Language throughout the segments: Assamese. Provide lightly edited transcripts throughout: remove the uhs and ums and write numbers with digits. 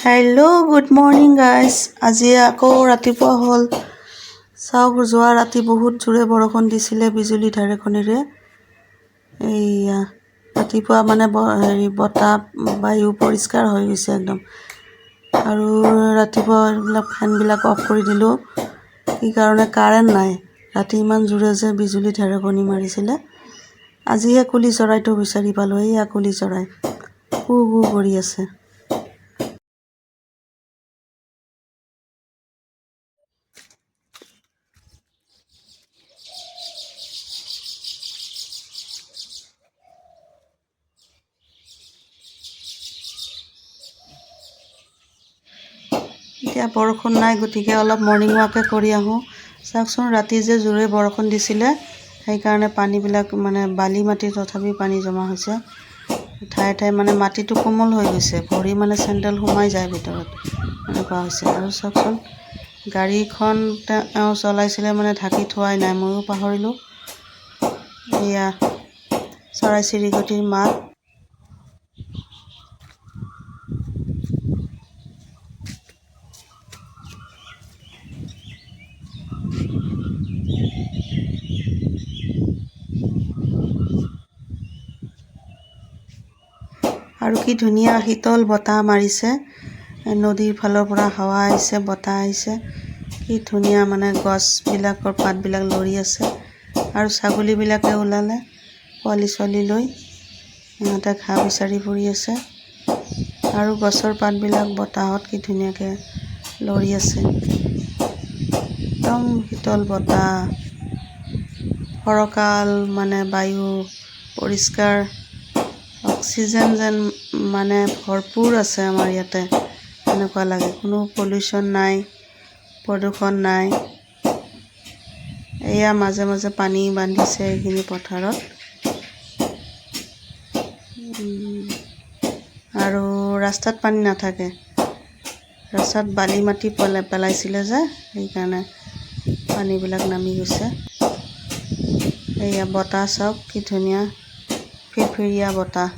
Hello' good morning guys. আজি আকৌ ৰাতিপুৱা হ'ল। চাওক, যোৱা ৰাতি বহুত জোৰে বৰষুণ দিছিলে বিজুলী ঢেৰেকণিৰে। এইয়া ৰাতিপুৱা মানে বতাহ বায়ু পৰিষ্কাৰ হৈ গৈছে একদম। আৰু ৰাতিপুৱা এইবিলাক ফেনবিলাক অফ কৰি দিলোঁ। কি কাৰণে কাৰেণ্ট নাই। ৰাতি ইমান জোৰে যে বিজুলী ঢেৰেকণি মাৰিছিলে। আজিহে কুলি চৰাইটো বিচাৰি পালোঁ। এইয়া কুলি চৰাই কু কু কৰি আছে। এতিয়া বৰষুণ নাই, গতিকে অলপ মৰ্ণিং ৱাকে কৰি আহোঁ। চাওকচোন, ৰাতি যে জোৰে বৰষুণ দিছিলে, সেইকাৰণে পানীবিলাক মানে বালি মাটি তথাপি পানী জমা হৈছে। ঠায়ে ঠায়ে মানে মাটিটো কোমল হৈ গৈছে, ভৰি মানে চেণ্ডেল সোমাই যায় ভিতৰত, এনেকুৱা হৈছে। আৰু চাওকচোন, গাড়ীখন তেওঁ চলাইছিলে মানে ঢাকি থোৱাই নাই, ময়ো পাহৰিলোঁ। এয়া চৰাই চিৰিকটিৰ মাত। আৰু কি ধুনীয়া শীতল বতাহ মাৰিছে। নদীৰ ফালৰ পৰা হাৱা আহিছে, বতাহ আহিছে। কি ধুনীয়া মানে গছবিলাকৰ পাতবিলাক লৰি আছে। আৰু ছাগলীবিলাকে ওলালে পোৱালি ছোৱালী লৈ। সিহঁতে ঘাঁহ বিচাৰি ফুৰি আছে। আৰু গছৰ পাতবিলাক বতাহত কি ধুনীয়াকৈ লৰি আছে। একদম শীতল বতাহ, ফৰকাল মানে বায়ু, পৰিষ্কাৰ অক্সিজেন যেন মানে ভৰপূৰ আছে আমাৰ ইয়াতে, এনেকুৱা লাগে। কোনো পলিউশ্যন নাই, প্ৰদূষণ নাই। এয়া মাজে মাজে পানী বান্ধিছে এইখিনি পথাৰত। আৰু ৰাস্তাত পানী নাথাকে, ৰাস্তাত বালি মাটি পেলাইছিলে যে, সেইকাৰণে পানীবিলাক নামি গৈছে। এয়া বতাহ চাওক, কি ধুনীয়া ফিৰফিৰীয়া বতাহ।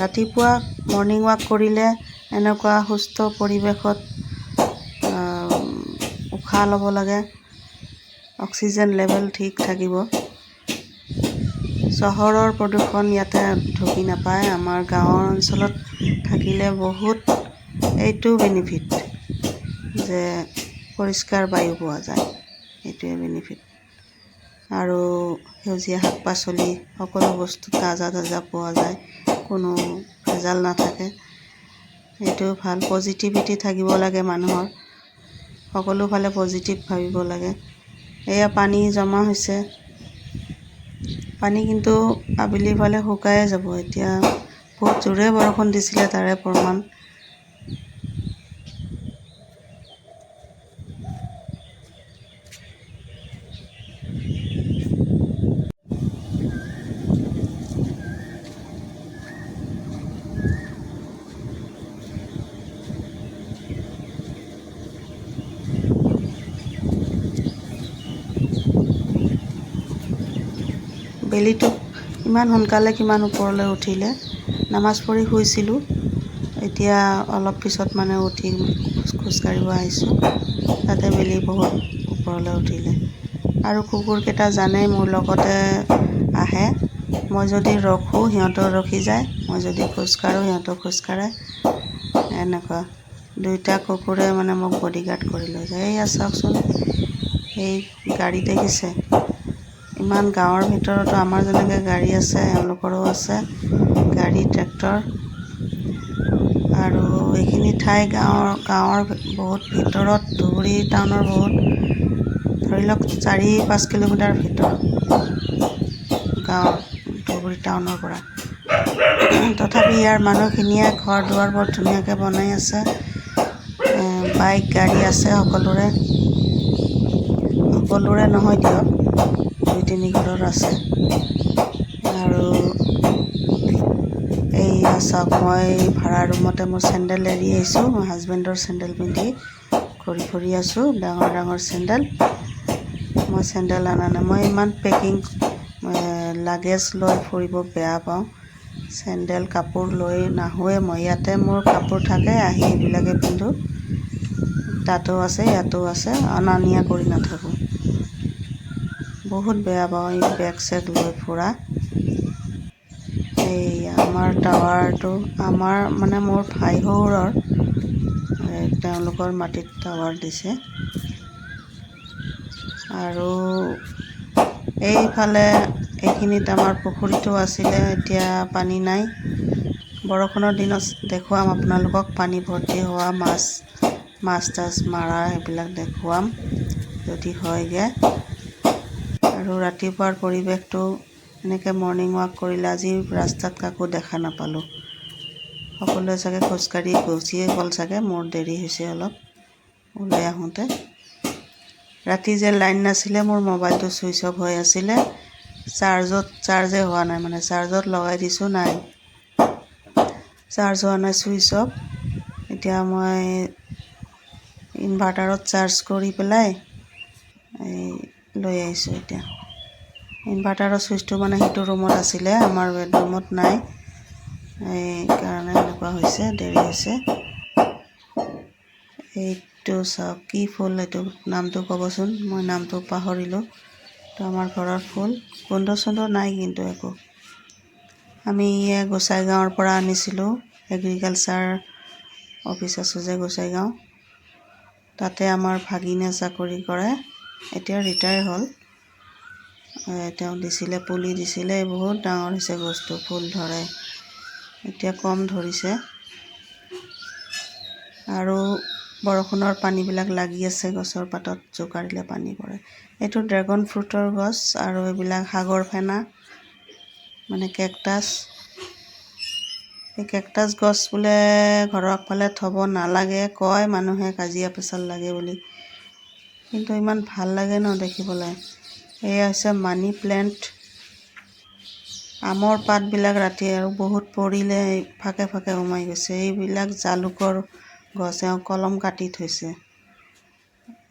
ৰাতিপুৱা মৰ্ণিং ৱাক কৰিলে এনেকুৱা সুস্থ পৰিৱেশত উশাহ ল'ব লাগে, অক্সিজেন লেভেল ঠিক থাকিব। চহৰৰ প্ৰদূষণ ইয়াতে ঢুকি নাপায়। আমাৰ গাঁৱৰ অঞ্চলত থাকিলে বহুত এইটো বেনিফিট যে পৰিষ্কাৰ বায়ু পোৱা যায়, এইটোৱে বেনিফিট। আৰু সেউজীয়া শাক পাচলি সকলো বস্তু তাজা তাজা পোৱা যায়, কোনো ভেজাল নাথাকে। এইটো ভাল, পজিটিভিটি থাকিব লাগে মানুহৰ, সকলো ফালে পজিটিভ ভাবিব লাগে। এয়া পানী জমা হৈছে, পানী কিন্তু আবেলি ফালে শুকায়ে যাব। এতিয়া বহুত জোৰে বৰষুণ দিছিলে, তাৰে প্ৰমাণ। বেলিটো ইমান সোনকালে কিমান ওপৰলৈ উঠিলে। নামাজ পঢ়ি শুইছিলোঁ, এতিয়া অলপ পিছত মানে উঠি খোজকাঢ়িব আহিছোঁ। তাতে বেলি বহুত ওপৰলৈ উঠিলে। আৰু কুকুৰকেইটা জানেই মোৰ লগতে আহে। মই যদি ৰখোঁ সিহঁতেও ৰখি যায়, মই যদি খোজকাঢ়োঁ সিহঁতেও খোজকাঢ়ে। এনেকুৱা দুইটা কুকুৰে মানে মোক বডিগাৰ্ড কৰি লৈ যায়। এয়া চাওকচোন, এই গাড়ী দেখিছে, ইমান গাঁৱৰ ভিতৰতো আমাৰ যেনেকৈ গাড়ী আছে, এওঁলোকৰো আছে গাড়ী, ট্ৰেক্টৰ। আৰু এইখিনি ঠাই গাঁৱৰ বহুত ভিতৰত, ধুবুৰী টাউনৰ বহুত, ধৰি লওক 4-5 কিলোমিটাৰ ভিতৰত গাঁৱৰ, ধুবুৰী টাউনৰ পৰা। তথাপি ইয়াৰ মানুহখিনিয়ে ঘৰ দুৱাৰ বৰ ধুনীয়াকৈ বনাই আছে। বাইক গাড়ী আছে সকলোৰে নহয় দিয়ক, 2-3 ঘৰৰ আছে। আৰু এইয়া চাওক, মই ভাড়া ৰুমতে মোৰ চেণ্ডেল এৰি আহিছোঁ। মই হাজবেণ্ডৰ চেণ্ডেল পিন্ধি ঘূৰি ফুৰি আছোঁ, ডাঙৰ ডাঙৰ চেণ্ডেল। মই চেণ্ডেল অনা নাই, মই ইমান পেকিং লাগেজ লৈ ফুৰিব বেয়া পাওঁ। চেণ্ডেল কাপোৰ লৈ নাহোৱে মই। ইয়াতে মোৰ কাপোৰ থাকে, আহি এইবিলাকে পিন্ধোঁ। তাতো আছে, ইয়াতো আছে, অনা নিয়া কৰি নাথাকোঁ। বহুত বেয়া পাওঁ এই বেগ চেগ লৈ ফুৰা। এই আমাৰ টাৱাৰটো আমাৰ মানে মোৰ ভাই শহুৰৰ তেওঁলোকৰ মাটিত টাৱাৰ দিছে। আৰু এইফালে এইখিনিত আমাৰ পুখুৰীটো আছিলে, এতিয়া পানী নাই। বৰষুণৰ দিনত দেখুৱাম আপোনালোকক পানী ভৰ্তি হোৱা মাছ তাছ মাৰা সেইবিলাক দেখুৱাম যদি হয়গৈ। আৰু ৰাতিপুৱাৰ পৰিৱেশটো এনেকৈ মৰ্ণিং ৱাক কৰিলে, আজি ৰাস্তাত কাকো দেখা নাপালোঁ। সকলোৱে চাগে খোজকাঢ়ি গুচিয়ে গ'ল চাগে, মোৰ দেৰি হৈছে অলপ ওলাই আহোঁতে। ৰাতি যে লাইন নাছিলে, মোৰ মোবাইলটো ছুইচ অফ হৈ আছিলে, চাৰ্জে হোৱা নাই, মানে চাৰ্জত লগাই দিছোঁ, নাই চাৰ্জ হোৱা নাই, ছুইচ অফ। এতিয়া মই ইনভাৰ্টাৰত চাৰ্জ কৰি পেলাই লৈ আহিছোঁ। এতিয়া ইনভাৰ্টাৰৰ ছুইচটো মানে সেইটো ৰুমত আছিলে, আমাৰ বেডৰুমত নাই, এইকাৰণে এনেকুৱা হৈছে, দেৰি হৈছে। এইটো চাওক কি ফুল, এইটো নামটো ক'বচোন, মই নামটো পাহৰিলোঁ। তো আমাৰ ঘৰৰ ফুল, গোন্ধ চোন্ধ নাই কিন্তু একো। আমি গোসাইগাঁৱৰ পৰা আনিছিলোঁ, এগ্ৰিকালচাৰ অফিচ আছে যে গোসাইগাঁও, তাতে আমাৰ ভাগিনে চাকৰি কৰে, এতিয়া ৰিটায়াৰ হ'ল। তেওঁ দিছিলে, পুলি দিছিলে, বহুত ডাঙৰ হৈছে গছটো, ফুল ধৰে, এতিয়া কম ধৰিছে। আৰু বৰষুণৰ পানীবিলাক লাগি আছে গছৰ পাতত, জোকাৰিলে পানী পৰে। এইটো ড্ৰেগন ফ্ৰুটৰ গছ, আৰু এইবিলাক সাগৰ ফেনা মানে কেকটাছ। এই কেকটাছ গছ বোলে ঘৰৰ আগফালে থ'ব নালাগে, কয় মানুহে কাজিয়া পেচাল লাগে বুলি, কিন্তু ইমান ভাল লাগে ন দেখিবলৈ। এয়া হৈছে মানি প্লেণ্ট। আমৰ পাতবিলাক ৰাতি আৰু বহুত পৰিলে ফাকে ফাকে সোমাই গৈছে। এইবিলাক জালুকৰ গছ, কলম কাটি থৈছে,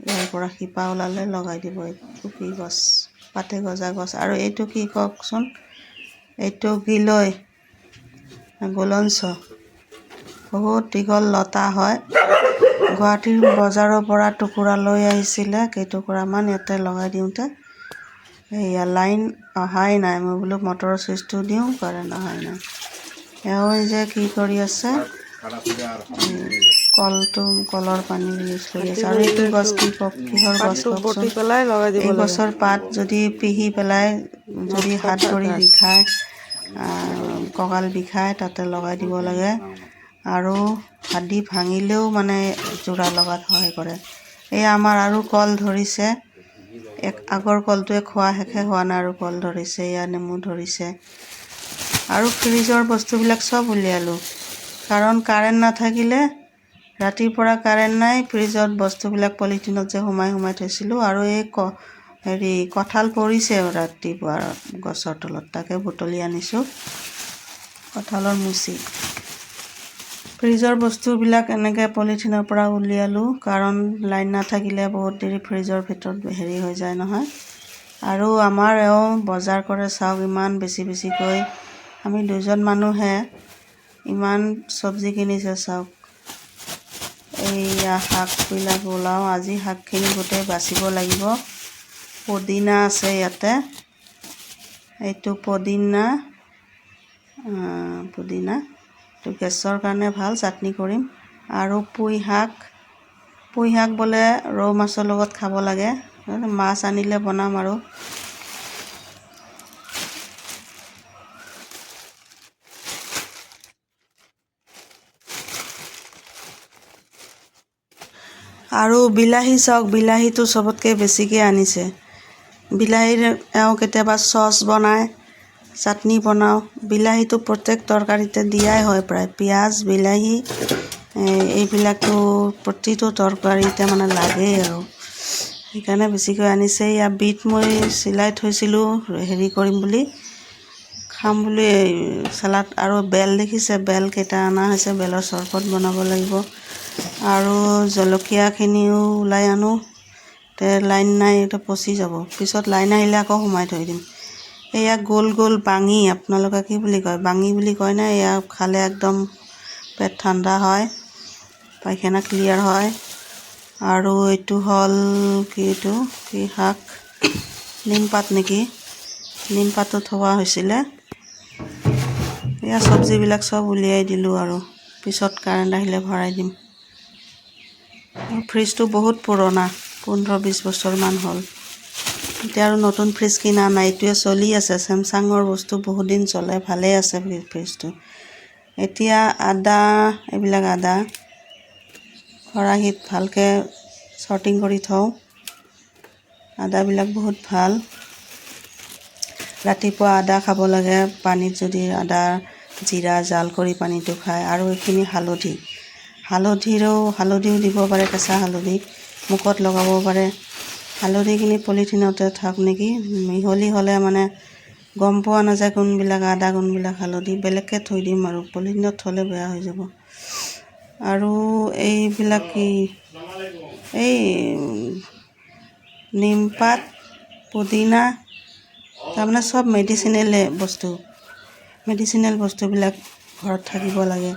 ইয়াৰ পৰা শিপা ওলালে লগাই দিব। এইটো কি গছ, পাতে গজা গছ। আৰু এইটো কি কওকচোন, এইটো গিলৈ গুলঞ্চ, বহুত দীঘল লতা হয়। গুৱাহাটীৰ বজাৰৰ পৰা টুকুৰা লৈ আহিছিলে, কেইটুকুৰামান ইয়াতে লগাই দিওঁতে এয়া লাইন অহাই নাই। মই বোলো মটৰৰ ছুইচটো দিওঁ, কাৰেণ্ট অহাই নাই। এওঁ যে কি কৰি আছে, কলৰ পানী ইউজ কৰি আছে। আৰু এইটো গছ কিহৰ গছ কওকচোন, এই গছৰ পাত যদি পিহি পেলাই, যদি হাত ভৰি বিষায়, কঁকাল বিষায়, তাতে লগাই দিব লাগে। আৰু হাড্ডি ভাঙিলেও মানে যোৰা লগাত সহায় কৰে। এই আমাৰ আৰু কল ধৰিছে, আগৰ কলটোৱে খোৱা শেষে হোৱা নাই, আৰু কল ধৰিছে, এয়া নেমু ধৰিছে। আৰু ফ্ৰিজৰ বস্তুবিলাক চব উলিয়ালোঁ, কাৰণ কাৰেণ্ট নাথাকিলে, ৰাতিৰ পৰা কাৰেণ্ট নাই, ফ্ৰিজত বস্তুবিলাক পলিথিনত যে সোমাই থৈছিলোঁ। আৰু এই কঁঠাল পৰিছে ৰাতিপুৱা গছৰ তলত, তাকে বুটলি আনিছোঁ, কঁঠালৰ মুচি। ফ্ৰিজৰ বস্তুবিলাক এনেকৈ পলিথিনৰ পৰা উলিয়ালোঁ, কাৰণ লাইন নাথাকিলে বহুত দেৰি ফ্ৰিজৰ ভিতৰত হৈ যায় নহয়। আৰু আমাৰ এওঁ বজাৰ কৰে, চাওক ইমান বেছিকৈ, আমি দুজন মানুহে ইমান চব্জি কিনিছে চাওক। এইয়া শাকবিলাক ওলাওঁ, আজি শাকখিনি গোটেই বাচিব লাগিব। পদিনা আছে ইয়াতে, এইটো পদিনা, এইটো গেছৰ কাৰণে ভাল, চাটনি কৰিম। আৰু পুঁই শাক বোলে ৰৌ মাছৰ লগত খাব লাগে, মাছ আনিলে বনাম। আৰু বিলাহী চাওক, বিলাহীটো চবতকৈ বেছিকৈ আনিছে। বিলাহীৰ এওঁ কেতিয়াবা চচ বনায়, চাটনি বনাওঁ। বিলাহীটো প্ৰত্যেক তৰকাৰীতে দিয়াই হয় প্ৰায়, পিঁয়াজ, বিলাহী, এইবিলাকতো প্ৰতিটো তৰকাৰীতে মানে লাগেই, আৰু সেইকাৰণে বেছিকৈ আনিছে। ইয়াৰ বিট মই চিলাই থৈছিলোঁ, কৰিম বুলি, খাম বুলি, চালাড। আৰু বেল দেখিছে, বেল কেইটা অনা হৈছে, বেলৰ চৰবত বনাব লাগিব। আৰু জলকীয়াখিনিও ওলাই আনো, লাইন নাই, এইটো পচি যাব, পিছত লাইন আহিলে আকৌ সোমাই থৈ দিম। এয়া গোল গোল বাঙি, আপোনালোকে কি বুলি কয়, বাঙি বুলি কয় না? এয়া খালে একদম পেট ঠাণ্ডা হয়, পায়খানা ক্লিয়াৰ হয়। আৰু এইটো হ'ল কি, এইটো কি শাক, নিমপাত নেকি? নিমপাতো থোৱা হৈছিলে। এয়া চব্জিবিলাক চব উলিয়াই দিলোঁ আৰু পিছত কাৰেণ্ট আহিলে ভৰাই দিম। ফ্ৰিজটো বহুত পুৰণা, 15-20 বছৰমান হ'ল। এতিয়া আৰু নতুন ফ্ৰিজ কিনা নাই, এইটোৱে চলি আছে। চেমচাঙৰ বস্তু বহুত দিন চলে, ভালেই আছে ফ্ৰিজটো। এতিয়া আদা, এইবিলাক আদা খৰাহীত ভালকৈ চৰ্টিং কৰি থওঁ। আদাবিলাক বহুত ভাল। ৰাতিপুৱা আদা খাব লাগে, পানীত যদি আদা জিৰা জাল কৰি পানীটো খায়। আৰু এইখিনি হালধিও দিব পাৰে, কেঁচা হালধি মুখত লগাব পাৰে। হালধিখিনি পলিথিনতে থাক নেকি, মিহলি হ'লে মানে গম পোৱা নাযায় কোনবিলাক আদা কোনবিলাক হালধি। বেলেগকৈ থৈ দিম আৰু পলিথিনত থ'লে বেয়া হৈ যাব। আৰু এইবিলাক কি, এই নিমপাত, পুদিনা, তাৰমানে চব মেডিচিনেল বস্তুবিলাক ঘৰত থাকিব লাগে।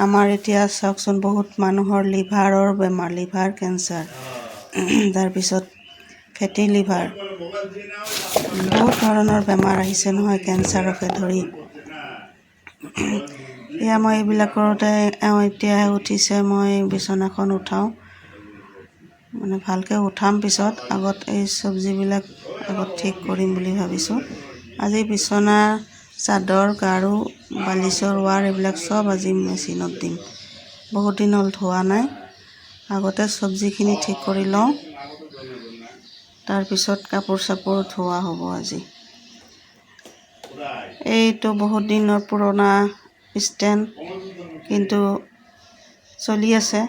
আমাৰ এতিয়া চাওকচোন, বহুত মানুহৰ লিভাৰৰ বেমাৰ, লিভাৰ কেঞ্চাৰ, তাৰপিছত ফেটি লিভাৰ, বহুত ধৰণৰ বেমাৰ আহিছে নহয়, কেঞ্চাৰকে ধৰি। এয়া মই এইবিলাকতে এতিয়াহে উঠিছে, মই বিচনাখন উঠাওঁ, মানে ভালকৈ উঠাম পিছত। আগত এই চব্জিবিলাক আগত ঠিক কৰিম বুলি ভাবিছোঁ। আজি বিচনা চাদৰ, গাৰু, বালিচৰ ৱাৰ এইবিলাক চব আজি মেচিনত দিম। বহুত দিন হ'ল ধোৱা নাই। আগতে চব্জিখিনি ঠিক কৰি লওঁ, তাৰপিছত কাপোৰ চাপোৰ ধোৱা হ'ব আজি। এইটো বহুত দিনৰ পুৰণা ষ্টেণ্ড, কিন্তু চলি আছে,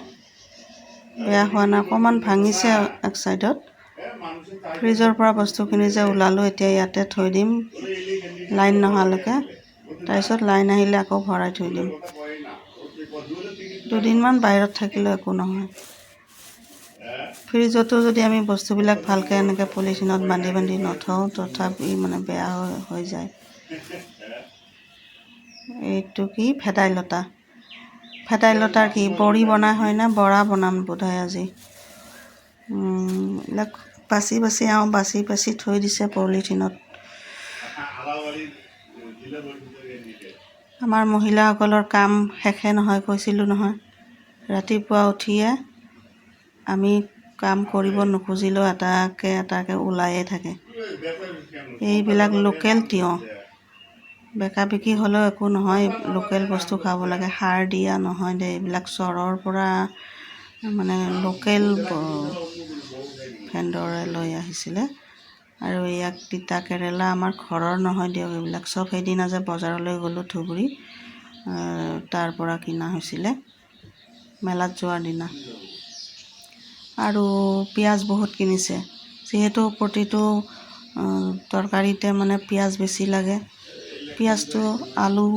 বেয়া হোৱা নাই। অকণমান ভাঙিছে এক চাইডত। ফ্ৰিজৰ পৰা বস্তুখিনি যে ওলালোঁ, এতিয়া ইয়াতে থৈ দিম লাইন নহালৈকে। তাৰপিছত লাইন আহিলে আকৌ ভৰাই থৈ দিম। দুদিনমান বাহিৰত থাকিলেও একো নহয়। ফ্ৰিজতো যদি আমি বস্তুবিলাক ভালকৈ এনেকৈ পলিথিনত বান্ধি নথওঁ, তথাপি মানে বেয়া হৈ যায়। এইটো কি, ভেদাইলতাৰ কি বড়ি বনাই হয় না? বৰা বনাম বোধহয় আজি। এইবিলাক বাচি থৈ দিছে পলিথিনত। আমাৰ মহিলাসকলৰ কাম শেষে নহয়, কৈছিলোঁ নহয়। ৰাতিপুৱা উঠিয়ে আমি কাম কৰিব নোখুজিলেও এটাকে ওলায়ে থাকে। এইবিলাক লোকেল তিয়ঁহ, বেকাবিকি হ'লেও একো নহয়, লোকেল বস্তু খাব লাগে, সাৰ দিয়া নহয় দে। এইবিলাক চৰৰ পৰা মানে লোকেল ভেণ্ডৰে লৈ আহিছিলে। আৰু ইয়াক তিতা কেৰেলা আমাৰ ঘৰৰ নহয় দিয়ক, এইবিলাক চব সেইদিনা যে বজাৰলৈ গ'লোঁ ধুবুৰী, তাৰ পৰা কিনা হৈছিলে মেলাত যোৱাৰ দিনা। আৰু পিঁয়াজ বহুত কিনিছে, যিহেতু প্ৰতিটো তৰকাৰীতে মানে পিঁয়াজ বেছি লাগে। পিঁয়াজটো, আলু,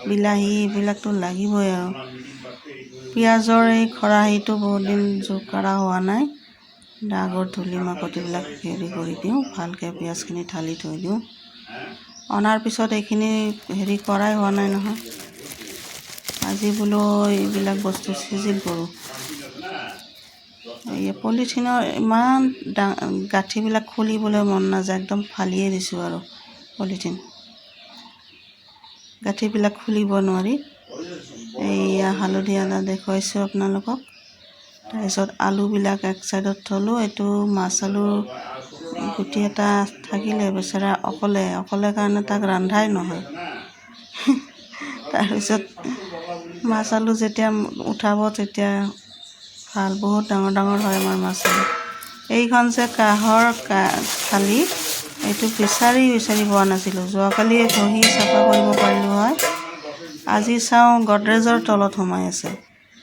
বিলাহী এইবিলাকতো লাগিবই আৰু। পিঁয়াজৰ এই খৰাহীটো বহুত দিন যোগ কৰা হোৱা নাই। আগৰ ধূলি মাকতিবিলাক হেৰি কৰি দিওঁ, ভালকৈ পিঁয়াজখিনি ঢালি থৈ দিওঁ। অনাৰ পিছত এইখিনি হেৰি কৰাই হোৱা নাই নহয়। আজি বোলো এইবিলাক বস্তু চিজিল কৰোঁ। এই পলিথিনৰ ইমান গাঁঠিবিলাক খুলিবলৈ মন নাযায়, একদম ফালিয়ে দিছোঁ আৰু পলিথিন। গাঁঠিবিলাক খুলিব নোৱাৰি। এইয়া হালধি আদা দেখুৱাইছোঁ আপোনালোকক। তাৰপিছত আলুবিলাক এক চাইডত থ'লোঁ। এইটো মাছ আলুৰ গুটি এটা থাকিলে, বেচেৰা অকলে কাৰণে তাক ৰন্ধাই নহয়। তাৰপিছত মাছ আলু যেতিয়া উঠাব তেতিয়া ভাল, বহুত ডাঙৰ ডাঙৰ হয় আমাৰ মাছ আলু। এইখন যে কাঁহৰ থালি, এইটো বিচাৰি পোৱা নাছিলোঁ। যোৱাকালি ঘঁহি চাফা কৰিব পাৰিলোঁ হয়। আজি চাওঁ গডৰেজৰ তলত সোমাই আছে।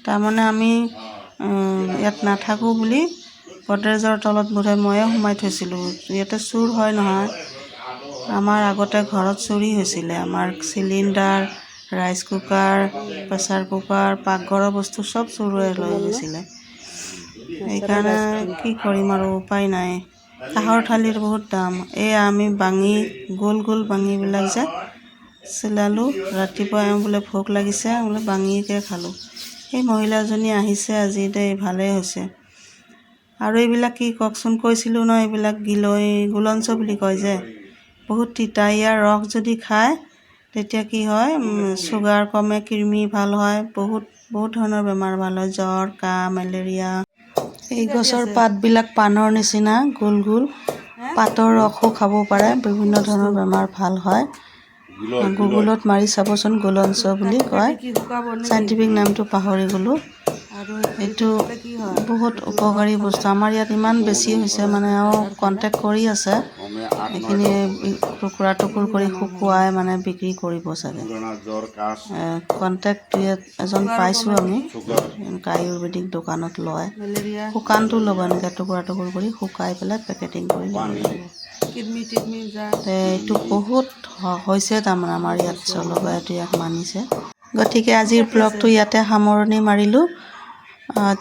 তাৰমানে আমি ইয়াত নাথাকোঁ বুলি গডৰেজৰ তলত বোধহয় ময়ে সোমাই থৈছিলোঁ। ইয়াতে চুৰ হয় নহয়, আমাৰ আগতে ঘৰত চুৰি হৈছিলে। আমাৰ cylinder, rice cooker, pressure cooker, পাকঘৰৰ বস্তু চব চোৰে লৈ গৈছিলে। সেইকাৰণে কি কৰিম আৰু, উপায় নাই। কাঁহৰ থালিৰ বহুত দাম। এয়া আমি বাঙি গোল গোল বাঙিবিলাক যে চিলালোঁ। ৰাতিপুৱা বোলে ভোক লাগিছে, বোলে বাঙিকে খালোঁ। সেই মহিলাজনী আহিছে আজি, দেই ভালেই হৈছে। আৰু এইবিলাক কি কওকচোন, কৈছিলোঁ ন, এইবিলাক গুলঞ্চ বুলি কয় যে, বহুত তিতা। ইয়াৰ ৰস যদি খায় তেতিয়া কি হয়, চুগাৰ কমে, কৃমি ভাল হয়, বহুত ধৰণৰ বেমাৰ ভাল হয়, জ্বৰ, কাহ, মেলেৰিয়া। এই গছৰ পাতবিলাক পাণৰ নিচিনা গোল গোল, পাতৰ ৰসো খাব পাৰে, বিভিন্ন ধৰণৰ বেমাৰ ভাল হয়। গুগলত মাৰি চাবচোন, গুলঞ্চ বুলি কয়। চাইণ্টিফিক নামটো পাহৰি গ'লোঁ। আৰু এইটো বহুত উপকাৰী বস্তু। আমাৰ ইয়াত ইমান বেছি হৈছে মানে, আৰু কণ্টেক্ট কৰি আছে, এইখিনি টুকুৰা টুকুৰ কৰি শুকুৱাই মানে বিক্ৰী কৰিব চাগে। কণ্টেক্ট এজন পাইছোঁ আমি, আয়ুৰ্বেদিক দোকানত লয়। শুকানটো ল'ব, এনেকৈ টুকুৰা টুকুৰ কৰি শুকাই পেলাই পেকেটিং কৰি ল'ব লাগিব। এইটো বহুত হৈছে তাৰমানে আমাৰ ইয়াত, জলবায়ুটো ইয়াক মানিছে। গতিকে আজিৰ ব্লগটো ইয়াতে সামৰণি মাৰিলোঁ।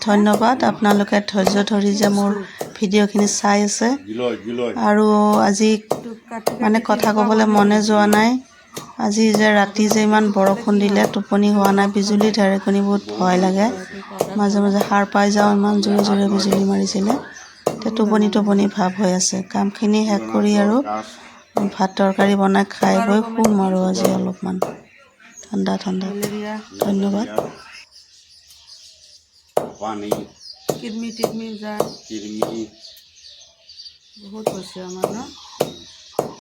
ধন্যবাদ, আপোনালোকে ধৈৰ্য ধৰি যে মোৰ ভিডিঅ'খিনি চাই আছে। আৰু আজি মানে কথা ক'বলৈ মনে যোৱা নাই। আজি যে ৰাতি যে ইমান বৰষুণ দিলে, টোপনি হোৱা নাই, বিজুলী ঢেৰেকণি, বহুত ভয় লাগে। মাজে মাজে সাৰ পাই যাওঁ, ইমান জোৰে জোৰে বিজুলী মাৰিছিলে। এতিয়া টোপনি ভাৱ হৈ আছে। কামখিনি শেষ কৰি আৰু ভাত তৰকাৰী বনাই খাই বৈ শুম আৰু আজি অলপমান ঠাণ্ডা। ধন্যবাদ। কিডনি বহুত হৈছে আমাৰ ন।